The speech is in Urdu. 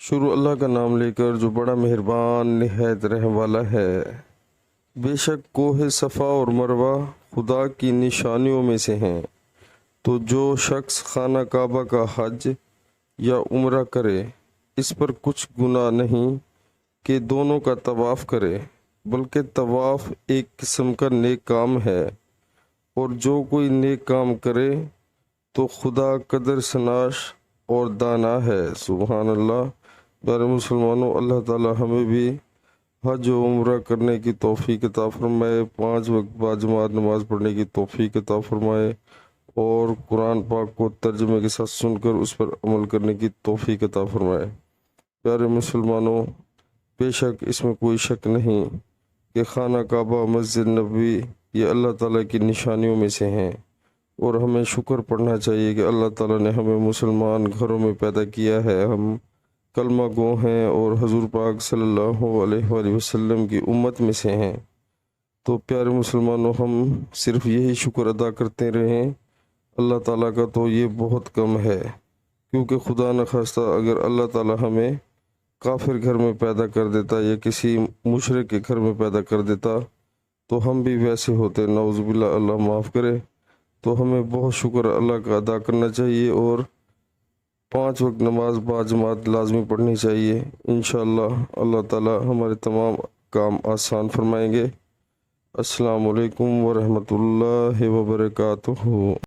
شروع اللہ کا نام لے کر جو بڑا مہربان نہایت رحم والا ہے۔ بے شک کوہ صفا اور مروہ خدا کی نشانیوں میں سے ہیں، تو جو شخص خانہ کعبہ کا حج یا عمرہ کرے اس پر کچھ گناہ نہیں کہ دونوں کا طواف کرے، بلکہ طواف ایک قسم کا نیک کام ہے، اور جو کوئی نیک کام کرے تو خدا قدر شناس اور دانا ہے۔ سبحان اللہ۔ پیارے مسلمانوں، اللہ تعالی ہمیں بھی حج و عمرہ کرنے کی توفیق عطا فرمائے، 5 وقت باجماعت نماز پڑھنے کی توفیق عطا فرمائے، اور قرآن پاک کو ترجمے کے ساتھ سن کر اس پر عمل کرنے کی توفیق عطا فرمائے۔ پیارے مسلمانوں، بے شک اس میں کوئی شک نہیں کہ خانہ کعبہ، مسجد نبوی یہ اللہ تعالیٰ کی نشانیوں میں سے ہیں، اور ہمیں شکر پڑھنا چاہیے کہ اللہ تعالیٰ نے ہمیں مسلمان گھروں میں پیدا کیا ہے، ہم کلمہ گو ہیں اور حضور پاک صلی اللہ علیہ وآلہ وسلم کی امت میں سے ہیں۔ تو پیارے مسلمانوں، ہم صرف یہی شکر ادا کرتے رہیں اللہ تعالیٰ کا، تو یہ بہت کم ہے، کیونکہ خدا نخواستہ اگر اللہ تعالیٰ ہمیں کافر گھر میں پیدا کر دیتا یا کسی مشرک کے گھر میں پیدا کر دیتا تو ہم بھی ویسے ہوتے، نعوذ باللہ، اللہ معاف کرے۔ تو ہمیں بہت شکر اللہ کا ادا کرنا چاہیے، اور 5 وقت نماز باجماعت لازمی پڑھنی چاہیے۔ انشاءاللہ اللہ تعالی ہمارے تمام کام آسان فرمائیں گے۔ السلام علیکم ورحمۃ اللہ وبرکاتہ۔